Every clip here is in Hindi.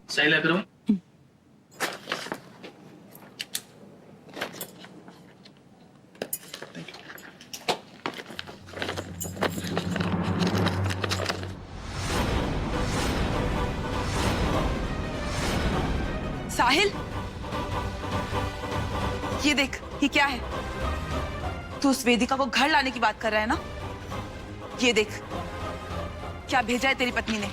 सही लग रहा हूँ। साहिल, ये देख, ये क्या है? तू उस वेदिका को घर लाने की बात कर रहा है ना? ये देख, क्या भेजा है तेरी पत्नी ने।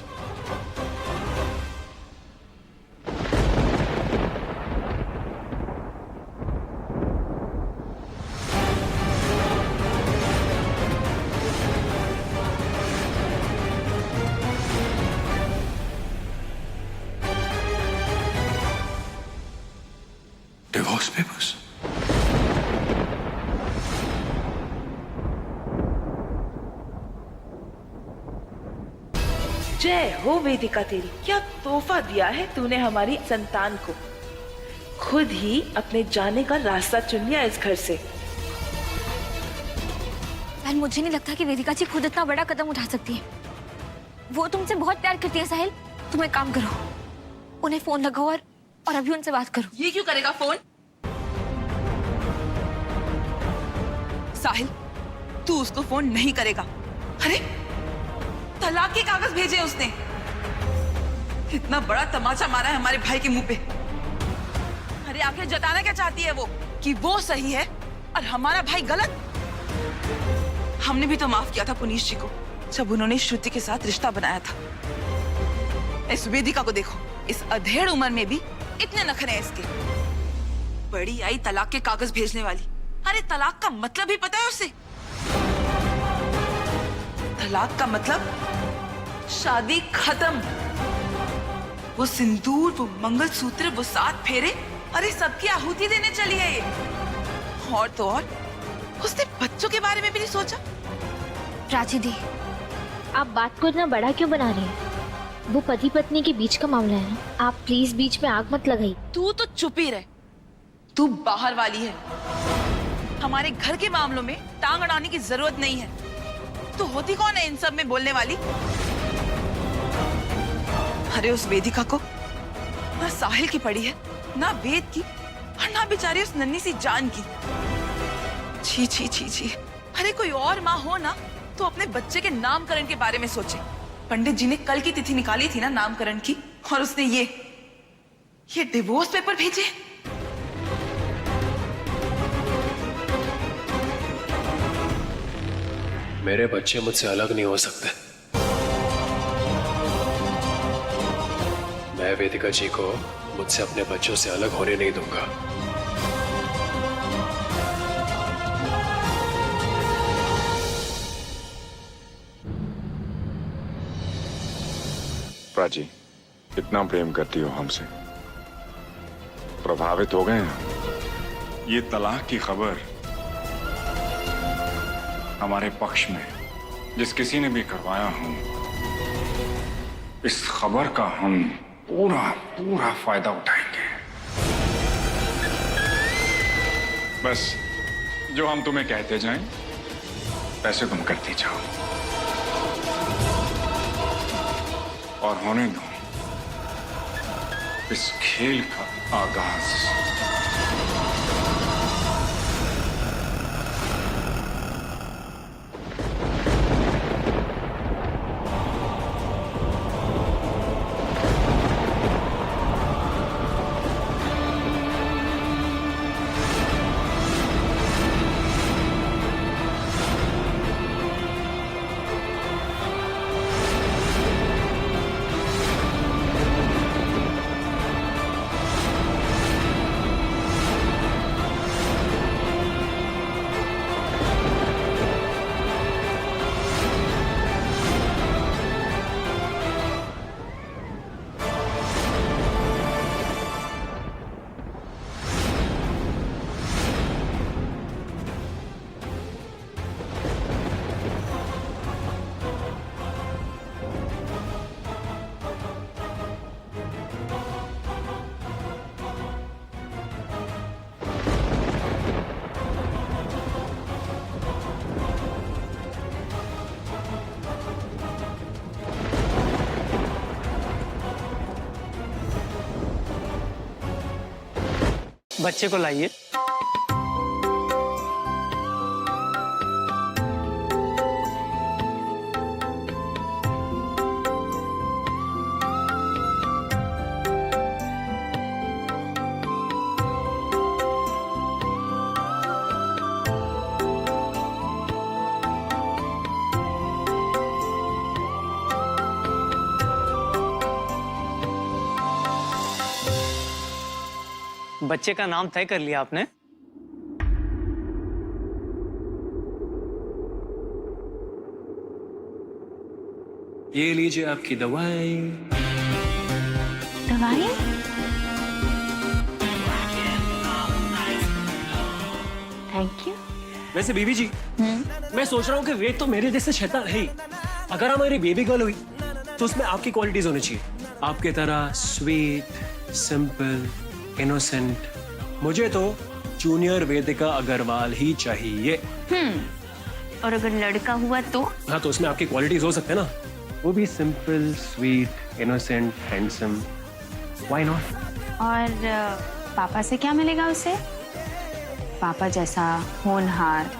Divorce papers. जय हो वेदिका तेरी, क्या तोहफा दिया है तूने हमारी संतान को। खुद ही अपने जाने का रास्ता चुन लिया इस घर से। बहन, मुझे नहीं लगता कि वेदिका जी खुद इतना बड़ा कदम उठा सकती है। वो तुमसे बहुत प्यार करती है साहिल। तुम एक काम करो, उन्हें फोन लगाओ और अभी उनसे बात करो। ये क्यों करेगा फोन? साहिल, तू उसको फोन नहीं करेगा। अरे, तलाक के कागज भेजे उसने। इतना बड़ा तमाचा मारा है हमारे भाई के मुंह पे। अरे आखिर जताना क्या चाहती है वो? कि वो सही है और हमारा भाई गलत? हमने भी तो माफ किया था पुनीश जी को जब उन्होंने श्रुति के साथ रिश्ता बनाया था। इस वेदिका को देखो, इस अधेड़ उम्र में भी इतने नखरे हैं इसके। बड़ी आई तलाक के कागज भेजने वाली। अरे तलाक का मतलब ही पता है उसे? तलाक का मतलब शादी खत्म। वो सिंदूर, वो मंगलसूत्र, वो 7 फेरे, अरे सबकी आहुति देने चली है ये। और तो और उसने बच्चों के बारे में भी नहीं सोचा। प्राची दी, आप बात को इतना बड़ा क्यों बना रही हैं? वो पति पत्नी के बीच का मामला है ना, आप प्लीज बीच में आग मत लगाइए। तू तो चुप ही रहे। तू बाहर वाली है, हमारे घर के मामलों में टांग अड़ाने की जरूरत नहीं है। तू होती कौन है इन सब में बोलने वाली? अरे उस वेदिका को ना साहिल की पड़ी है, ना वेद की, और ना बेचारी उस नन्ही सी जान की। छी छी छी छी। अरे कोई और माँ हो ना तो अपने बच्चे के नामकरण के बारे में सोचे। पंडित जी ने कल की तिथि निकाली थी ना नामकरण की, और उसने ये डिवोर्स पेपर भेजे। मेरे बच्चे मुझसे अलग नहीं हो सकते। मैं वेदिका जी को मुझसे अपने बच्चों से अलग होने नहीं दूंगा। प्राची, इतना प्रेम करती हो हमसे, प्रभावित हो गए हैं। ये तलाक की खबर हमारे पक्ष में जिस किसी ने भी करवाया हो, इस खबर का हम पूरा पूरा फायदा उठाएंगे। बस जो हम तुम्हें कहते जाएं, वैसे तुम करती जाओ और होने दो इस खेल का आगाज। बच्चे को लाइए। बच्चे का नाम तय कर लिया आपने? ये लीजिए आपकी दवाई। दवाई? Thank you. वैसे बीबी जी, मैं सोच रहा हूँ कि वेद तो मेरे जैसे शैतान है ही। अगर हमारी बेबी गर्ल हुई तो उसमें आपकी क्वालिटीज होनी चाहिए। आपके तरह स्वीट, सिंपल, इनोसेंट। मुझे तो जूनियर वेदिका अग्रवाल ही चाहिए। और अगर लड़का हुआ तो? हाँ, तो उसमें आपकी क्वालिटीज हो सकते हैं ना। वो भी simple, sweet, innocent, handsome. Why not? और पापा से क्या मिलेगा उसे? पापा जैसा होनहार,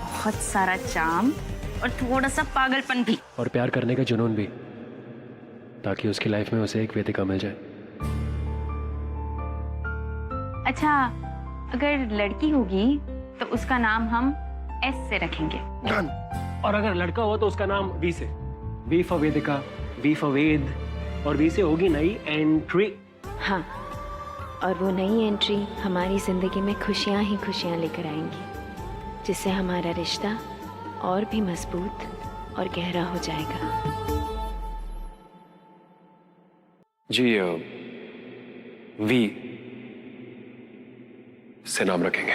बहुत सारा चार्म और थोड़ा सा पागलपन भी। और प्यार करने का जुनून भी, ताकि उसकी लाइफ में उसे एक वेदिका मिल जाए। अच्छा, अगर लड़की होगी तो उसका नाम हम एस से रखेंगे। और अगर लड़का हो तो उसका नाम वी से। V for Vedika, V for Ved, और वी से होगी नई एंट्री। हाँ, और वो नई एंट्री हमारी जिंदगी में खुशियाँ ही खुशियाँ लेकर आएंगी, जिससे हमारा रिश्ता और भी मजबूत और गहरा हो जाएगा। जी, वी से नाम रखेंगे।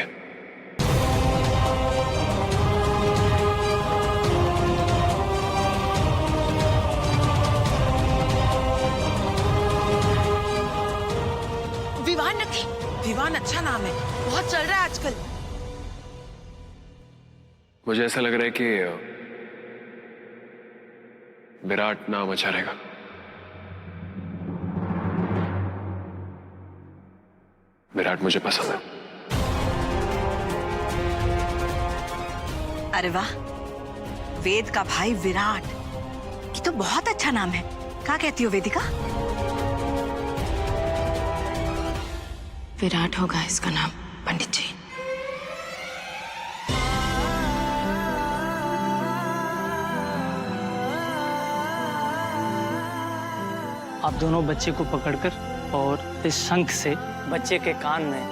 विवान रखी। विवान अच्छा नाम है, बहुत चल रहा है आजकल। मुझे ऐसा लग रहा है कि विराट नाम अच्छा रहेगा। विराट मुझे पसंद है। अरे वाह, वेद का भाई विराट, ये तो बहुत अच्छा नाम है। क्या कहती हो वेदिका? विराट होगा इसका नाम, पंडित जी। आप दोनों बच्चे को पकड़कर और इस शंख से बच्चे के कान में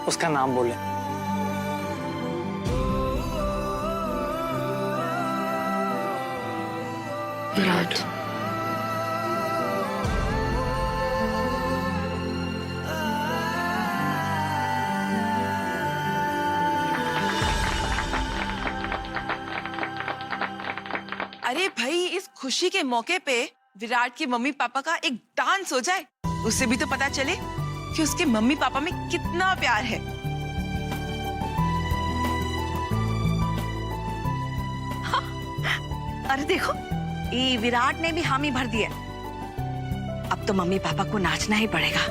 उसका नाम बोले। विराट। अरे भाई, इस खुशी के मौके पे विराट के मम्मी पापा का एक डांस हो जाए, उससे भी तो पता चले कि उसके मम्मी पापा में कितना प्यार है। अरे देखो, ये विराट ने भी हामी भर दिया। अब तो मम्मी पापा को नाचना ही पड़ेगा।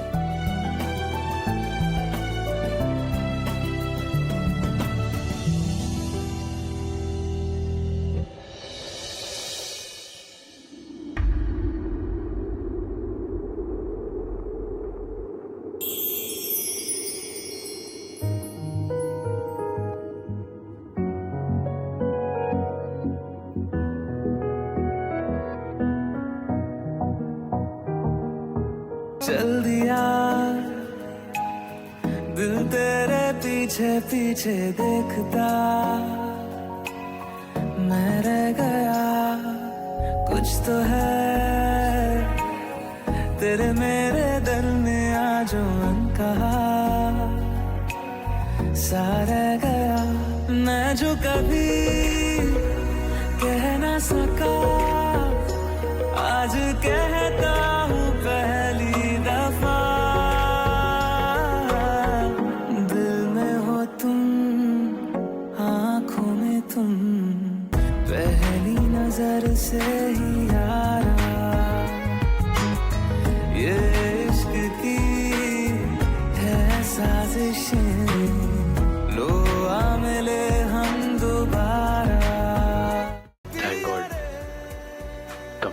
चल दिया दिल तेरे पीछे पीछे देखता, मैं रह गया। कुछ तो है तेरे मेरे दरमियां जो अनकहा सा रह गया। मैं जो कभी कह ना सका, आज कहता हूँ पहली दफा। दिल में हो तुम, आँखों में तुम, पहली नजर से ही यारा। ये इश्क की है साजिश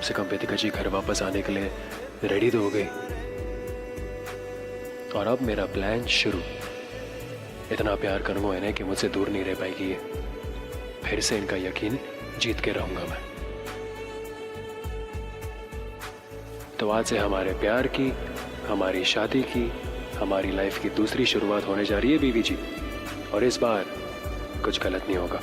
से कम वेदिका जी घर वापस आने के लिए रेडी तो हो गई। और अब मेरा प्लान शुरू। इतना प्यार करूंगा इन्हें कि मुझसे दूर नहीं रह पाएगी ये। फिर से इनका यकीन जीत के रहूंगा मैं। तो आज से हमारे प्यार की, हमारी शादी की, हमारी लाइफ की दूसरी शुरुआत होने जा रही है बीवी जी। और इस बार कुछ गलत नहीं होगा।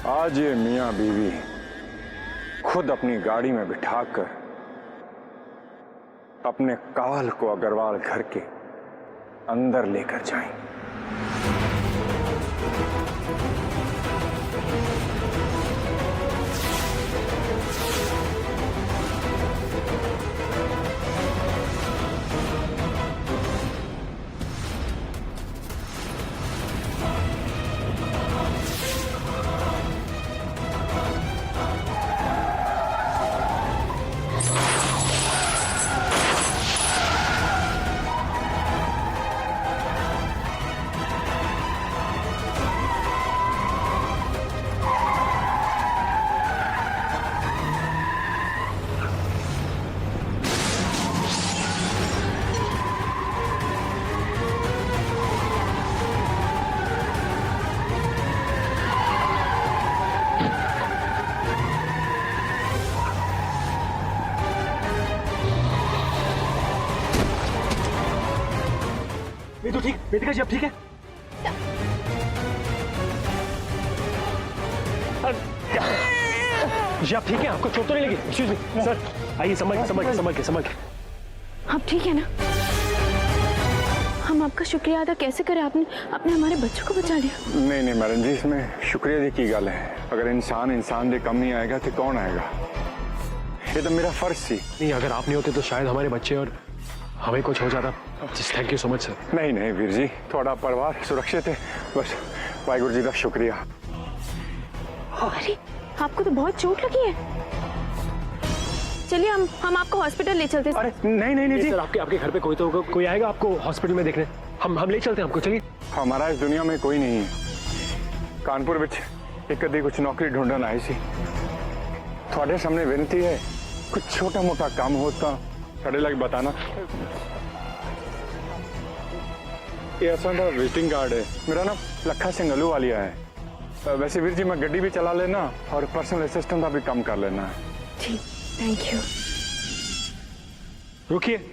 आज ये मियां बीवी खुद अपनी गाड़ी में बिठाकर अपने काल को अग्रवाल घर के अंदर लेकर जाएंगे। तो ठीक, वेदिका जी अब ठीक है? जी आप ठीक है? आपको चोट तो नहीं लगी? एक्सक्यूज मी सर, आइए संभल के। आप ठीक है ना? हम आपका शुक्रिया अदा कैसे करें? आपने हमारे बच्चों को बचा लिया। नहीं मैडम जी, इसमें शुक्रिया दी की गल है। अगर इंसान दे कम नहीं आएगा तो कौन आएगा? ये तो मेरा फर्ज सी। नहीं, अगर आप नहीं होते तो शायद हमारे बच्चे और हमें कुछ हो जाता। Thank you so much sir. नहीं वीर जी, थोड़ा परिवार सुरक्षित है, बस वाहिगुरु जी का शुक्रिया। अरे आपको तो बहुत चोट लगी है। चलिए हम आपको हॉस्पिटल ले चलते हैं। अरे नहीं जी सर, आपके घर पे कोई तो होगा, कोई आएगा आपको हॉस्पिटल में देखने। हम ले चलते हैं आपको। चलिए। हमारा इस दुनिया में कोई नहीं है। कानपुर विच एक अद्धी कुछ नौकरी ढूंढन आई सी। थोड़े सामने विनती है, कुछ छोटा मोटा काम होता साढ़े लग बताना। ये असा विजिटिंग कार्ड है। मेरा नाम लखा सिंह अहलूवालिया है। वैसे वीर जी मैं गड्डी भी चला लेना और पर्सनल असिस्टेंट का भी काम कर लेना है। ठीक, थैंक यू। रुकिए।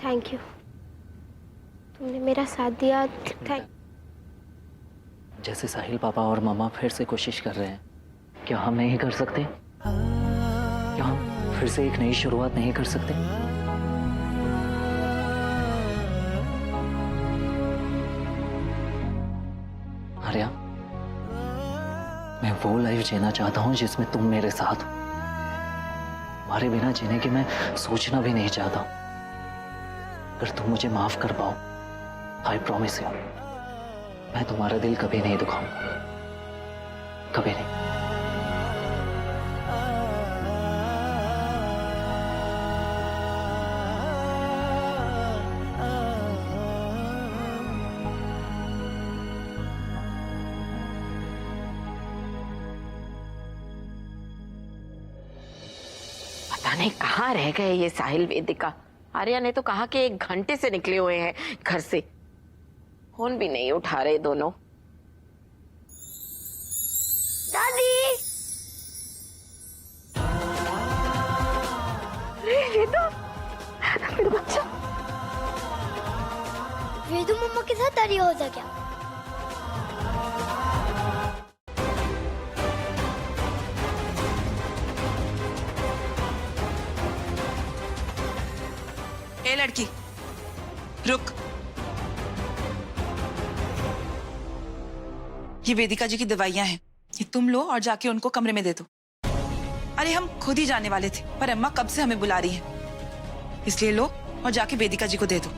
थैंक यू, तुमने मेरा साथ दिया। थैंक। जैसे साहिल पापा और मामा फिर से कोशिश कर रहे हैं, क्या हम नहीं कर सकते? क्या हम फिर से एक नई शुरुआत नहीं कर सकते? आर्या, मैं वो लाइफ जीना चाहता हूं जिसमें तुम मेरे साथ हो। तुम्हारे बिना जीने की मैं सोचना भी नहीं चाहता। अगर तुम मुझे माफ कर पाओ, आई प्रॉमिस यू, मैं तुम्हारा दिल कभी नहीं दुखाऊंगा, कभी नहीं। पता नहीं कहाँ रह गए ये साहिल वेदिका। आर्या ने तो कहा कि 1 घंटे से निकले हुए हैं घर से। फोन भी नहीं उठा रहे दोनों। दादी, ये तो मेरा बच्चा। वेदू मम्मा के साथ तरी हो जा क्या? ए लड़की, रुक। ये वेदिका जी की दवाइयां हैं, ये तुम लो और जाके उनको कमरे में दे दो। अरे हम खुद ही जाने वाले थे, पर अम्मा कब से हमें बुला रही है, इसलिए लो और जाके वेदिका जी को दे दो।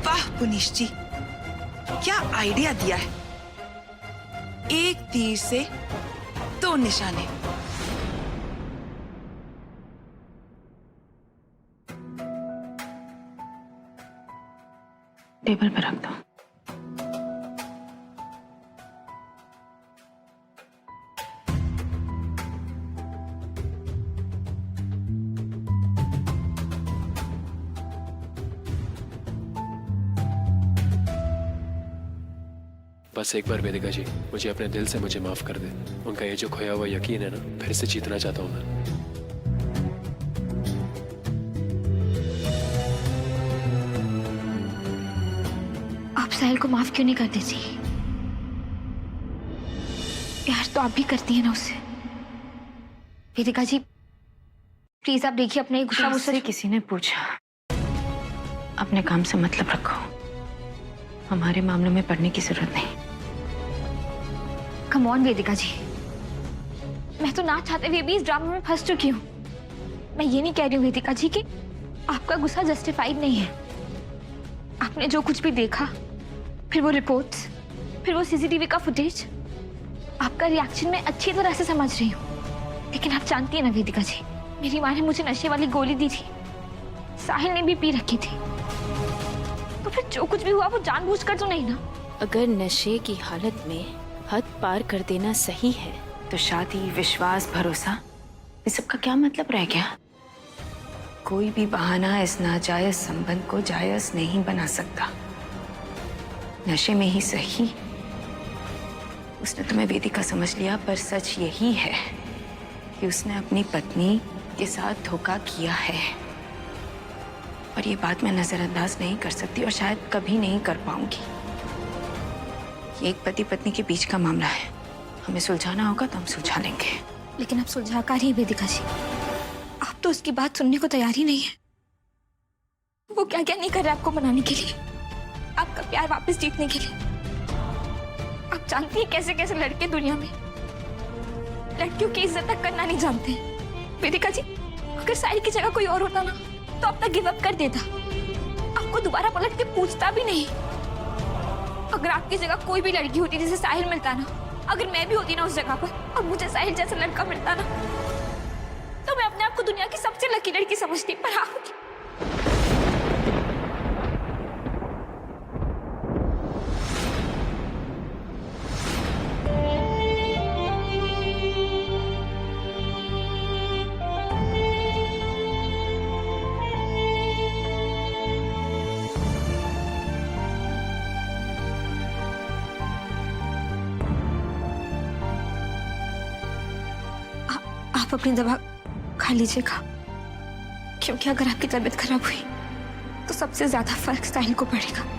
वाह पुनीश जी, क्या आइडिया दिया है। एक तीर से दो निशाने। टेबल पे रख दो। बस एक बार वेदिका जी, मुझे अपने दिल से मुझे माफ कर दे। उनका ये जो खोया हुआ यकीन है ना, फिर से जीतना चाहता हूं मैं। आप साहिल को माफ क्यों नहीं कर देती? प्यार तो आप भी करती है ना उससे। वेदिका जी प्लीज आप देखिए अपना ये गुस्सा मुझसे। किसी ने पूछा, अपने काम से मतलब रखो, हमारे मामलों में पड़ने की जरूरत नहीं। कम ऑन वेदिका जी, मैं तो ना चाहते हुए भी इस ड्रामा में फंस चुकी हूँ। मैं ये नहीं कह रही हूँ वेदिका जी कि आपका गुस्सा जस्टिफाइड नहीं है। आपने जो कुछ भी देखा, फिर वो रिपोर्ट्स, फिर वो सीसीटीवी का फुटेज, आपका रिएक्शन मैं अच्छी तरह से समझ रही हूँ। लेकिन आप जानती है ना वेदिका जी, मेरी माँ ने मुझे नशे वाली गोली दी थी, साहिल ने भी पी रखी थी, तो फिर जो कुछ भी हुआ वो जानबूझकर तो नहीं ना। अगर नशे की हालत में हद पार कर देना सही है, तो शादी, विश्वास, भरोसा, इस सब का क्या मतलब रह गया? कोई भी बहाना इस नाजायज संबंध को जायज नहीं बना सकता। नशे में ही सही उसने तुम्हें वेदिका समझ लिया, पर सच यही है कि उसने अपनी पत्नी के साथ धोखा किया है, और ये बात मैं नजरअंदाज नहीं कर सकती और शायद कभी नहीं कर पाऊंगी। ये एक पति पत्नी के बीच का मामला है, हमें सुलझाना होगा तो हम सुलझा लेंगे। लेकिन आप सुलझाकार ही वेदिका जी, आप तो उसकी बात सुनने को तैयार ही नहीं है। वो क्या क्या नहीं कर रहा आपको मनाने के लिए, आपका प्यार वापस जीतने के लिए। आप जानती हैं कैसे कैसे लड़के दुनिया में लड़कियों की इज्जत तक करना नहीं जानते। वेदिका जी, अगर साहिल की जगह कोई और होता ना, तो अब तक गिव अप कर देता, आपको दोबारा पलट के पूछता भी नहीं। अगर आपकी जगह कोई भी लड़की होती जिसे साहिल मिलता ना, अगर मैं भी होती ना उस जगह पर और मुझे साहिल जैसा लड़का मिलता ना, तो मैं अपने आप को दुनिया की सबसे लकी लड़की समझती। पर आप अपनी दवा खा लीजिएगा, क्योंकि अगर आपकी तबीयत खराब हुई तो सबसे ज्यादा फर्क साहिल को पड़ेगा।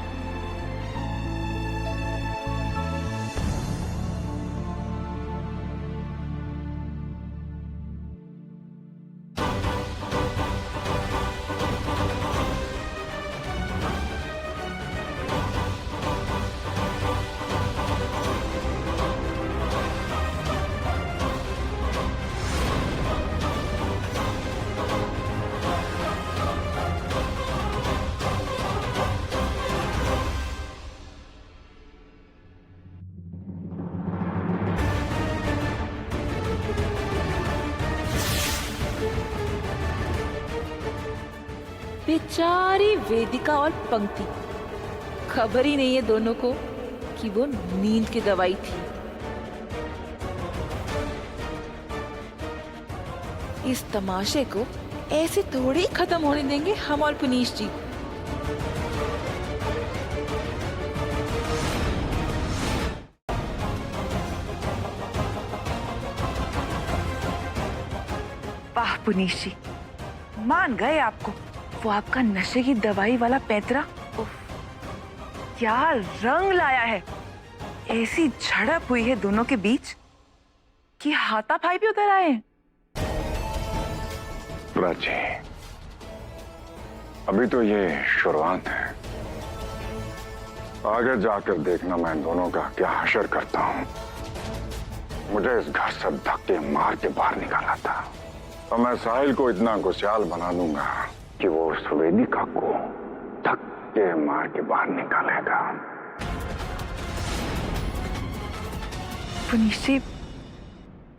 बेचारी वेदिका और पंक्ति, खबर ही नहीं है दोनों को कि वो नींद की दवाई थी। इस तमाशे को ऐसे थोड़ी खत्म होने देंगे हम और पुनीश जी। वाह पुनीश जी, मान गए आपको। वो आपका नशे की दवाई वाला पैतरा, उफ, क्या रंग लाया है। ऐसी झड़प हुई है दोनों के बीच कि हाथापाई भी उतर आए हैं। प्राची, अभी तो ये शुरुआत है, आगे जाकर देखना मैं इन दोनों का क्या हशर करता हूं। मुझे इस घर से धक्के मार के बाहर निकाला था, तो मैं साहिल को इतना खुशहाल बना दूंगा कि वो उस वेदिका को धक्के मार के बाहर निकालेगा। पुनीश जी,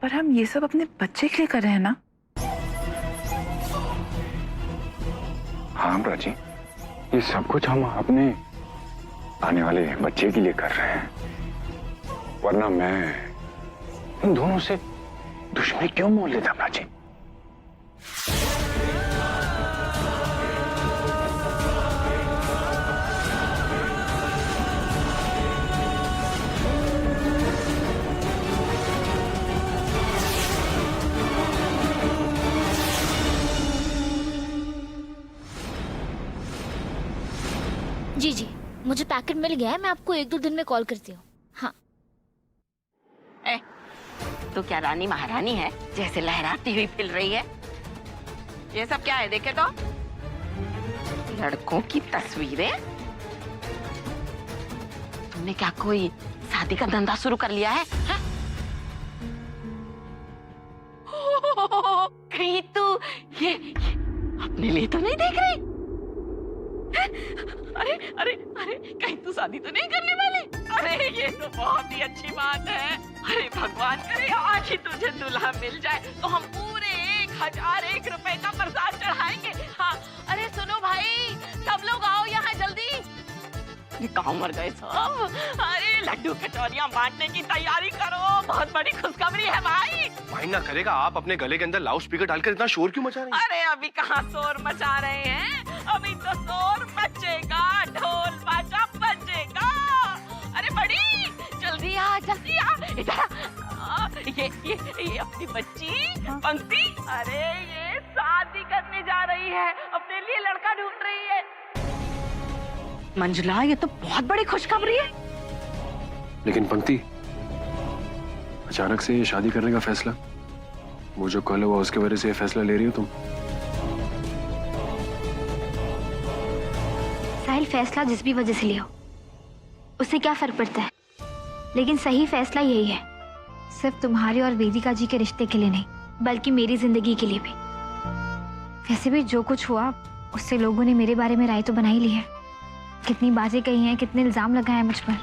पर हम ये सब अपने बच्चे के लिए कर रहे हैं ना? हाँ प्राची, ये सब कुछ हम अपने आने वाले बच्चे के लिए कर रहे हैं, वरना मैं इन दोनों से दुश्मनी क्यों मोल लेता प्राची। जी जी, मुझे पैकेट मिल गया है, मैं आपको 1-2 दिन में कॉल करती हूँ। हाँ। तो क्या रानी महारानी है, जैसे लहराती हुई फिर रही है। ये सब क्या है, देखे तो लड़कों की तस्वीरें। तुमने क्या कोई शादी का धंधा शुरू कर लिया है? कहीं तू ये अपने लिए तो नहीं देख रही? अरे अरे अरे, कहीं तू शादी तो नहीं करने वाली? अरे ये तो बहुत ही अच्छी बात है। अरे भगवान करे आज ही तुझे दूल्हा मिल जाए तो हम पूरे 1001 रुपए का प्रसाद चढ़ाएंगे। हाँ, अरे सुनो भाई, सब लोग आओ यहाँ जल्दी। गाँव मर गए सब। अरे लड्डू कचौरियाँ बांटने की तैयारी करो, बहुत बड़ी खुशखबरी है भाई। माइंड ना करेगा, आप अपने गले के अंदर लाउड स्पीकर डालकर इतना शोर क्यों मचा रहे हैं? अरे अभी कहाँ शोर मचा रहे हैं, अभी तो शोर मचेगा, ढोल बाजा बजेगा। अरे बड़ी जल्दी आ, जल्दी आ इधर। ये अपनी बच्ची पंक्ति, अरे ये शादी करने जा रही है, अपने लिए लड़का ढूंढ रही है। मंजुला, ये तो बहुत बड़ी खुशखबरी है। लेकिन पंक्ति, अचानक से ये शादी करने का फैसला, वो जो कल हुआ उसके वजह से ये फैसला ले रही हो तुम? साहिल, फैसला जिस भी वजह से लिया हो, उससे क्या फर्क पड़ता है, लेकिन सही फैसला यही है, सिर्फ तुम्हारे और वेदिका जी के रिश्ते के लिए नहीं, बल्कि मेरी जिंदगी के लिए भी। वैसे भी जो कुछ हुआ उससे लोगों ने मेरे बारे में राय तो बना ही ली है। कितनी बातें कही हैं, कितने इल्जाम लगाए हैं मुझ पर।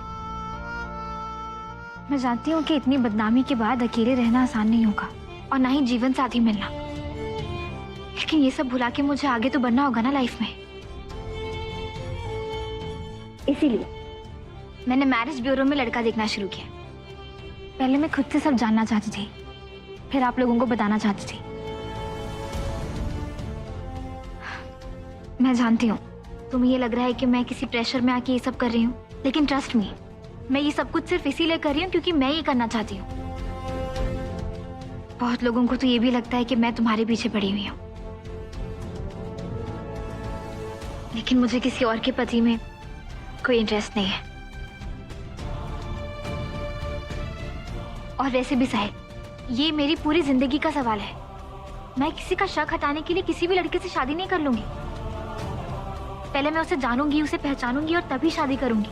मैं जानती हूँ कि इतनी बदनामी के बाद अकेले रहना आसान नहीं होगा और ना ही जीवन साथी मिलना, लेकिन ये सब भुला के मुझे आगे तो बढ़ना होगा ना लाइफ में। इसीलिए मैंने मैरिज ब्यूरो में लड़का देखना शुरू किया। पहले मैं खुद से सब जानना चाहती थी, फिर आप लोगों को बताना चाहती थी। मैं जानती हूँ तुम्हें ये लग रहा है कि मैं किसी प्रेशर में आके ये सब कर रही हूँ, लेकिन ट्रस्ट मी, मैं ये सब कुछ सिर्फ इसीलिए कर रही हूँ क्योंकि मैं ये करना चाहती हूँ। बहुत लोगों को तो ये भी लगता है कि मैं तुम्हारे पीछे पड़ी हुई हूँ, लेकिन मुझे किसी और के पति में कोई इंटरेस्ट नहीं है। और वैसे भी साहिल, ये मेरी पूरी जिंदगी का सवाल है। मैं किसी का शक हटाने के लिए किसी भी लड़के से शादी नहीं कर लूंगी। पहले मैं उसे जानूंगी, उसे पहचानूंगी और तभी शादी करूंगी।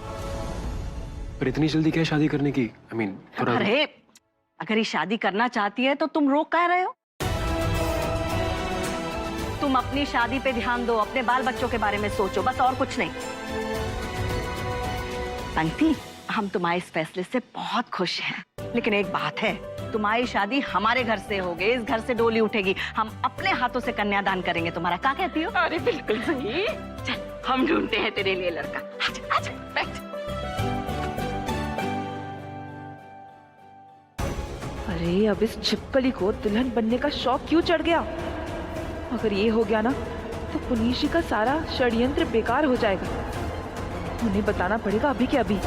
पर इतनी जल्दी क्या शादी करने की? I mean, थोड़ा। अरे अगर ये शादी करना चाहती है तो तुम रोक कह रहे हो? तुम अपनी शादी पे ध्यान दो, अपने बाल बच्चों के बारे में सोचो, बस और कुछ नहीं। पंक्ति, हम तुम्हारे इस फैसले से बहुत खुश हैं, लेकिन एक बात है, तुम्हारी शादी हमारे घर से होगी, इस घर से डोली उठेगी, हम अपने हाथों से कन्यादान करेंगे तुम्हारा। क्या कहती हो? अरे बिल्कुल सही। चल, हम ढूंढते हैं तेरे लिए लड़का। आजा, आजा, बैठ। अरे अब इस छिपकली को दुल्हन बनने का शौक क्यों चढ़ गया? अगर ये हो गया ना तो पुनीश जी का सारा षड्यंत्र बेकार हो जाएगा। उन्हें बताना पड़ेगा अभी के अभी।